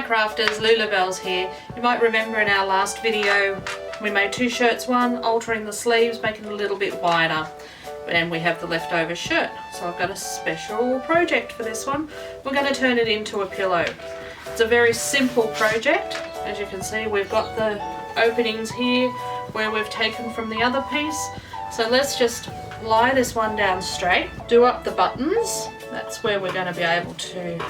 Hi crafters, Ditzybellzz here. You might remember in our last video we made two shirts, one altering the sleeves, making it a little bit wider, and we have the leftover shirt. So I've got a special project for this one. We're going to turn it into a pillow. It's a very simple project. As you can see, we've got the openings here where we've taken from the other piece. So let's just lie this one down straight, do up the buttons. That's where we're going to be able to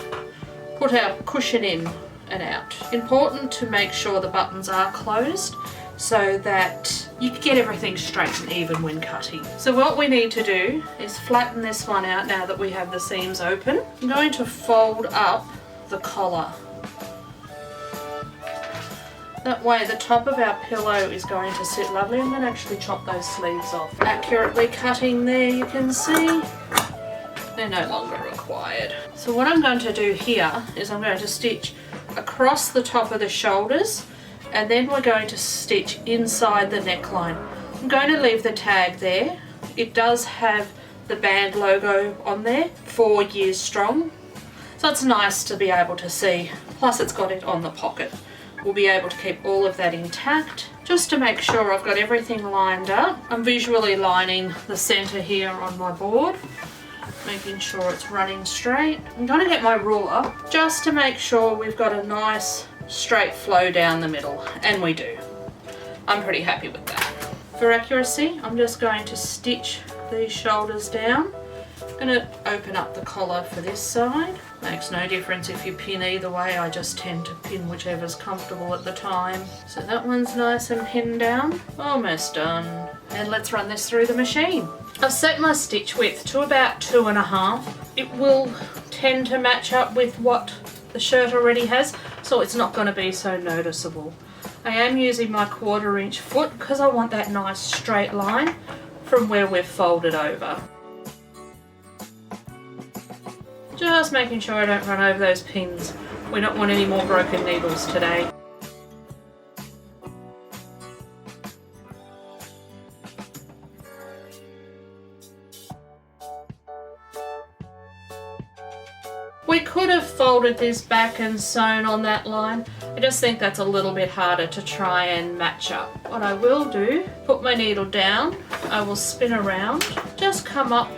put our cushion in and out. Important to make sure the buttons are closed so that you can get everything straight and even when cutting. So what we need to do is flatten this one out now that we have the seams open. I'm going to fold up the collar. That way the top of our pillow is going to sit lovely. I'm going to actually chop those sleeves off. Accurately cutting there, you can see. They're no longer required. So what I'm going to do here is I'm going to stitch across the top of the shoulders, and then we're going to stitch inside the neckline. I'm going to leave the tag there. It does have the band logo on there, 4 years strong. So it's nice to be able to see. Plus it's got it on the pocket. We'll be able to keep all of that intact. Just to make sure I've got everything lined up, I'm visually lining the center here on my board, making sure it's running straight. I'm going to get my ruler just to make sure we've got a nice straight flow down the middle, and we do. I'm pretty happy with that. For accuracy, I'm just going to stitch these shoulders down. I'm going to open up the collar for this side. Makes no difference if you pin either way, I just tend to pin whichever's comfortable at the time. So that one's nice and pinned down. Almost done. And let's run this through the machine. I've set my stitch width to about 2.5. It will tend to match up with what the shirt already has, so it's not going to be so noticeable. I am using my 1/4 inch foot because I want that nice straight line from where we've folded over. Just making sure I don't run over those pins. We don't want any more broken needles today. We could have folded this back and sewn on that line. I just think that's a little bit harder to try and match up. What I will do, put my needle down, I will spin around, just come up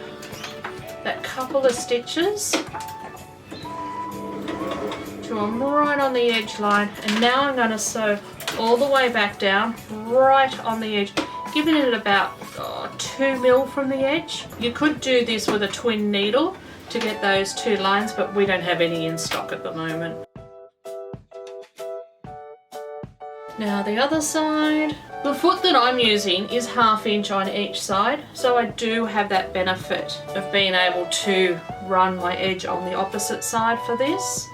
that couple of stitches to them right on the edge line, and now I'm going to sew all the way back down right on the edge, giving it about 2 mil from the edge. You could do this with a twin needle to get those 2 lines, but we don't have any in stock at the moment. Now the other side. The foot that I'm using is 1/2 inch on each side, so I do have that benefit of being able to run my edge on the opposite side for this.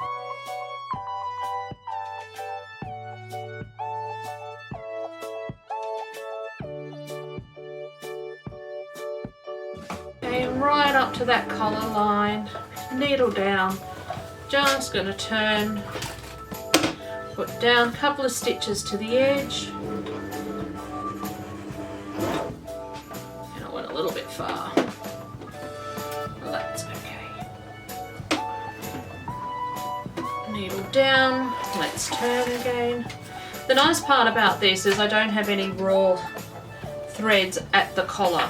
And right up to that collar line, needle down, just going to turn, put down a couple of stitches to the edge. And I went a little bit far. Well, that's okay. Needle down, let's turn again. The nice part about this is I don't have any raw threads at the collar.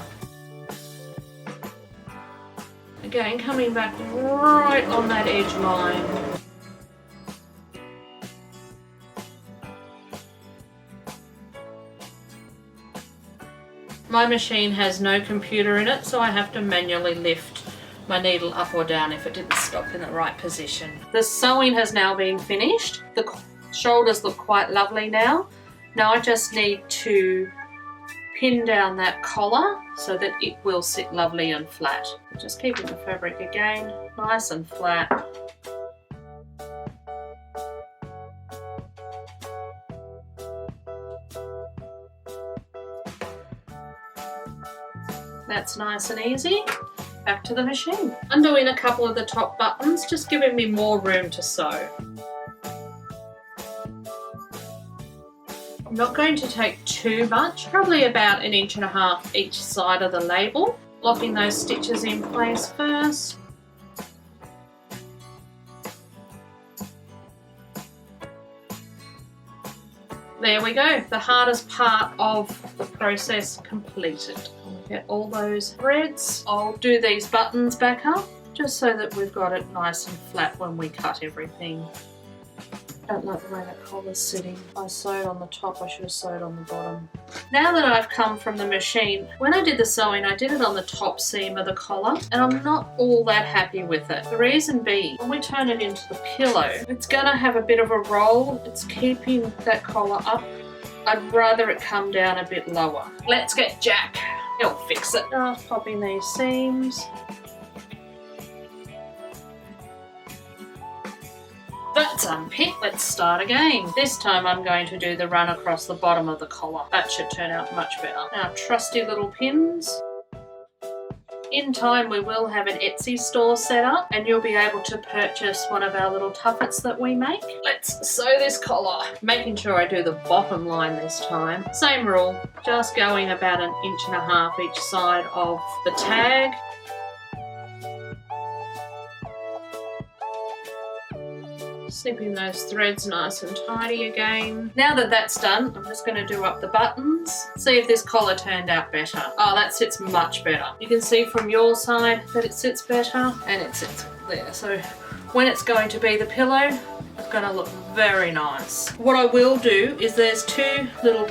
Again, coming back right on that edge line. My machine has no computer in it, so I have to manually lift my needle up or down if it didn't stop in the right position. The sewing has now been finished. The shoulders look quite lovely now. Now I just need to pin down that collar so that it will sit lovely and flat. Just keeping the fabric again nice and flat. That's nice and easy. Back to the machine. Undoing a couple of the top buttons, just giving me more room to sew. I'm not going to take too much, probably about 1.5 inches each side of the label. Locking those stitches in place first. There we go, the hardest part of the process completed. I'll get all those threads. I'll do these buttons back up just so that we've got it nice and flat when we cut everything. I don't like the way that collar's sitting. I sewed on the top, I should have sewed on the bottom. Now that I've come from the machine, when I did the sewing, I did it on the top seam of the collar, and I'm not all that happy with it. The reason being, when we turn it into the pillow, it's gonna have a bit of a roll. It's keeping that collar up. I'd rather it come down a bit lower. Let's get Jack. He'll fix it. Just popping these seams. That's unpicked. Let's start again. This time I'm going to do the run across the bottom of the collar. That should turn out much better. Now, trusty little pins. In time we will have an Etsy store set up and you'll be able to purchase one of our little tuffets that we make. Let's sew this collar. Making sure I do the bottom line this time. Same rule, just going about 1.5 inches each side of the tag. Snipping those threads nice and tidy again. Now that that's done, I'm just going to do up the buttons. See if this collar turned out better. Oh, that sits much better. You can see from your side that it sits better and it sits there. So when it's going to be the pillow, it's going to look very nice. What I will do is there's 2 little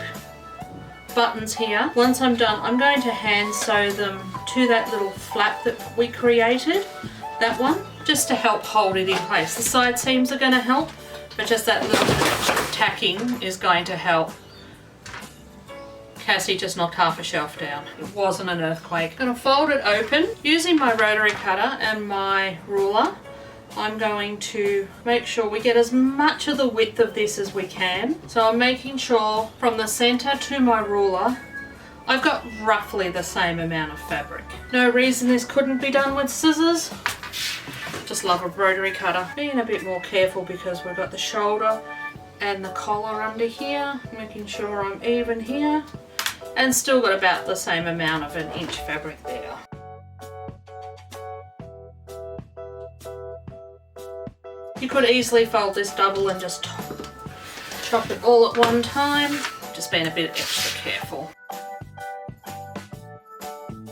buttons here. Once I'm done, I'm going to hand sew them to that little flap that we created. That one, just to help hold it in place. The side seams are going to help, but just that little bit of extra tacking is going to help. Cassie just knocked half a shelf down. It wasn't an earthquake. I'm going to fold it open. Using my rotary cutter and my ruler, I'm going to make sure we get as much of the width of this as we can. So I'm making sure from the center to my ruler, I've got roughly the same amount of fabric. No reason this couldn't be done with scissors. Just love a rotary cutter. Being a bit more careful because we've got the shoulder and the collar under here. Making sure I'm even here. And still got about the same amount of 1 inch fabric there. You could easily fold this double and just chop it all at one time. Just being a bit extra careful.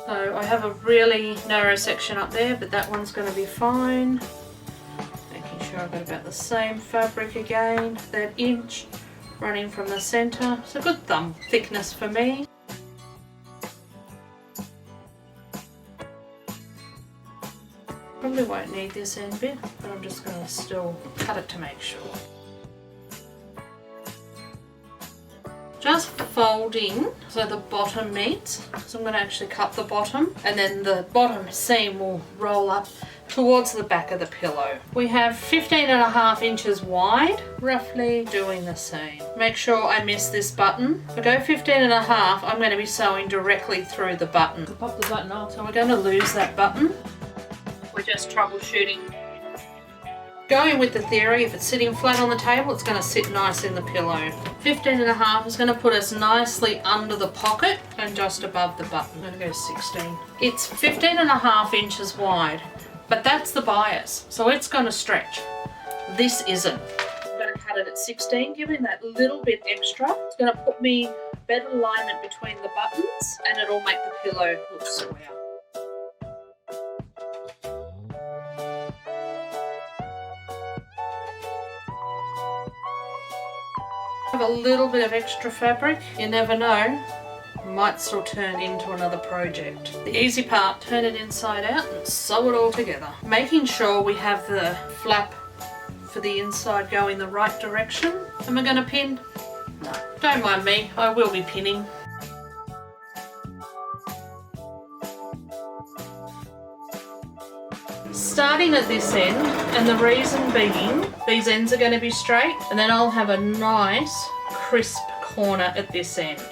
So I have a really narrow section up there, but that one's going to be fine. Making sure I've got about the same fabric again, that inch running from the centre. It's a good thumb thickness for me. Probably won't need this end bit, but I'm just going to still cut it to make sure. Just folding so the bottom meets. So I'm going to actually cut the bottom and then the bottom seam will roll up towards the back of the pillow. We have 15.5 inches wide, roughly doing the same. Make sure I miss this button. If I go 15.5, I'm going to be sewing directly through the button. Pop the button off. So we're going to lose that button. We're just troubleshooting. Going with the theory, if it's sitting flat on the table, it's going to sit nice in the pillow. 15.5 is going to put us nicely under the pocket and just above the button. I'm going to go 16. It's 15.5 inches wide, but that's the bias, so it's going to stretch. This isn't. I'm going to cut it at 16, giving that little bit extra. It's going to put me better alignment between the buttons and it'll make the pillow look square. Have a little bit of extra fabric, you never know, might still turn into another project. The easy part, turn it inside out and sew it all together. Making sure we have the flap for the inside going the right direction. Am I going to pin? No, don't mind me, I will be pinning. Starting at this end, and the reason being, these ends are going to be straight, and then I'll have a nice crisp corner at this end.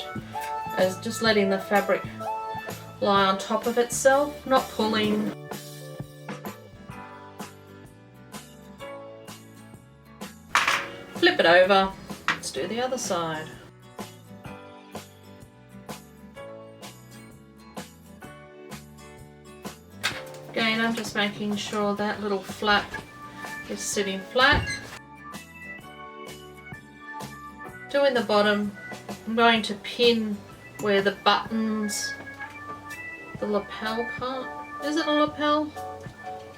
As just letting the fabric lie on top of itself, not pulling. Flip it over. Let's do the other side. Again, I'm just making sure that little flap is sitting flat. Doing the bottom, I'm going to pin where the buttons, the lapel part, is it a lapel?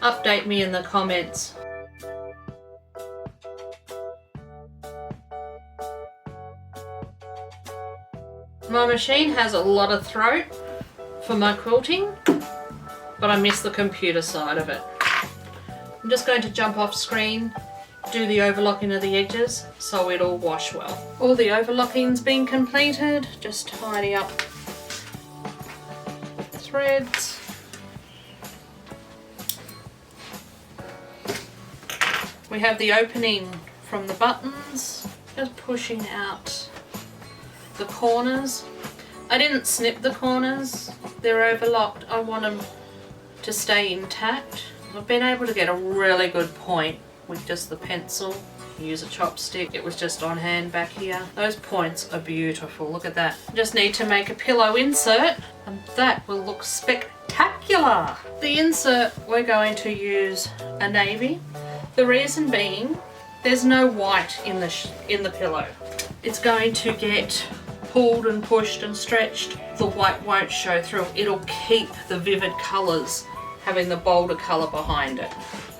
Update me in the comments. My machine has a lot of throat for my quilting, but I miss the computer side of it. I'm just going to jump off screen, do the overlocking of the edges so it'll wash well. All the overlocking's been completed, just tidy up threads. We have the opening from the buttons, just pushing out the corners. I didn't snip the corners, they're overlocked. I want them to stay intact. I've been able to get a really good point with just the pencil. Use a chopstick, it was just on hand back here. Those points are beautiful, look at that. Just need to make a pillow insert and that will look spectacular. The insert, we're going to use a navy. The reason being, there's no white in the pillow. It's going to get pulled and pushed and stretched. The white won't show through. It'll keep the vivid colours, having the bolder colour behind it.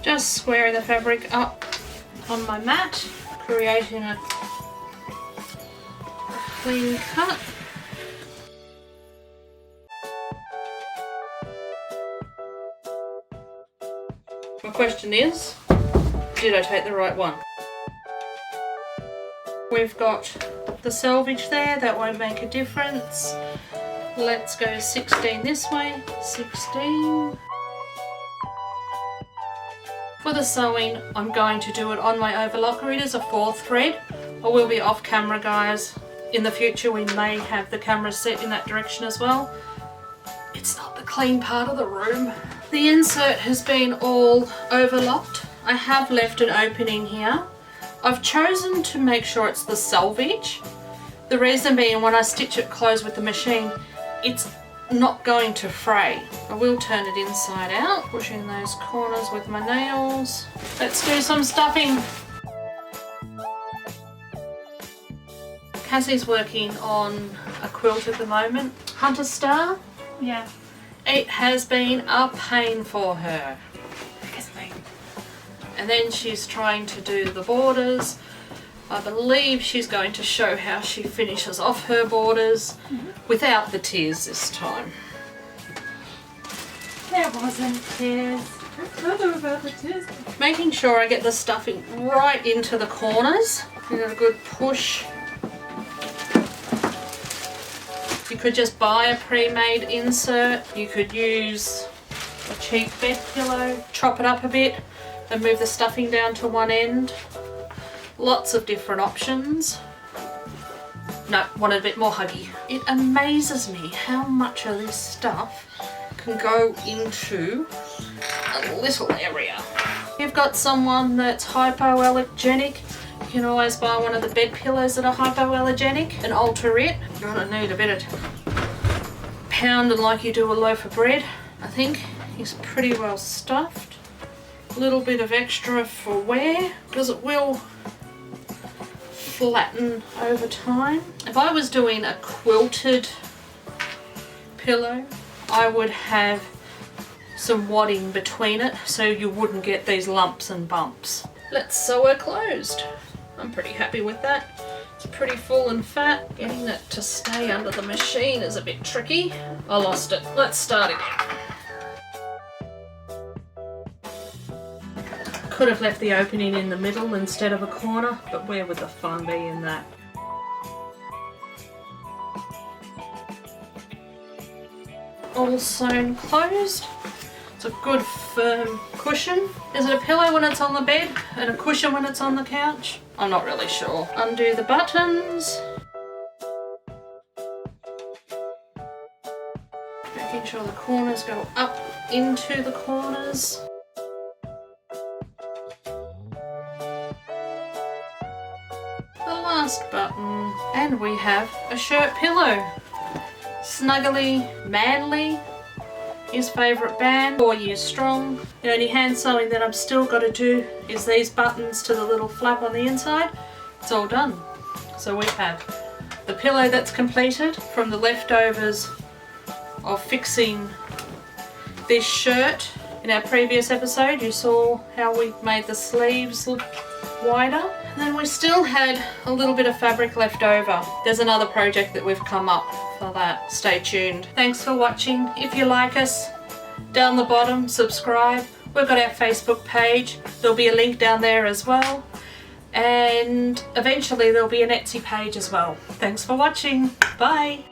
Just squaring the fabric up on my mat, creating a clean cut. My question is, did I take the right one? We've got the selvage there, that won't make a difference. Let's go 16 this way, 16. For the sewing, I'm going to do it on my overlocker. It is a 4th thread. I will be off camera, guys. In the future, we may have the camera set in that direction as well. It's not the clean part of the room. The insert has been all overlocked. I have left an opening here. I've chosen to make sure it's the selvage. The reason being, when I stitch it closed with the machine, it's not going to fray. I will turn it inside out, pushing those corners with my nails. Let's do some stuffing. Cassie's working on a quilt at the moment. Hunter Star? Yeah. It has been a pain for her. And then she's trying to do the borders. I believe she's going to show how she finishes off her borders without the tears this time. There wasn't tears. I told them about the tears. Making sure I get the stuffing right into the corners. Give it a good push. You could just buy a pre-made insert. You could use a cheap bed pillow, chop it up a bit and move the stuffing down to one end. Lots of different options. No, wanted a bit more huggy. It amazes me how much of this stuff can go into a little area. If you've got someone that's hypoallergenic, you can always buy one of the bed pillows that are hypoallergenic and alter it. You're gonna need a bit of pounding like you do a loaf of bread. I think he's pretty well stuffed. A little bit of extra for wear because it will flatten over time. If I was doing a quilted pillow, I would have some wadding between it so you wouldn't get these lumps and bumps. Let's sew her closed. I'm pretty happy with that. It's pretty full and fat. Getting it to stay under the machine is a bit tricky. I lost it. Let's start again. Could have left the opening in the middle instead of a corner, but where would the fun be in that? All sewn closed. It's a good firm cushion. Is it a pillow when it's on the bed and a cushion when it's on the couch? I'm not really sure. Undo the buttons. Making sure the corners go up into the corners. Last button, and we have a shirt pillow. Snuggly, manly, his favourite band, 4 years strong. The only hand sewing that I've still got to do is these buttons to the little flap on the inside. It's all done. So we have the pillow that's completed from the leftovers of fixing this shirt. In our previous episode you saw how we made the sleeves look wider. And then we still had a little bit of fabric left over. There's another project that we've come up for that. Stay tuned. Thanks for watching. If you like us, down the bottom, subscribe. We've got our Facebook page. There'll be a link down there as well. And eventually there'll be an Etsy page as well. Thanks for watching. Bye.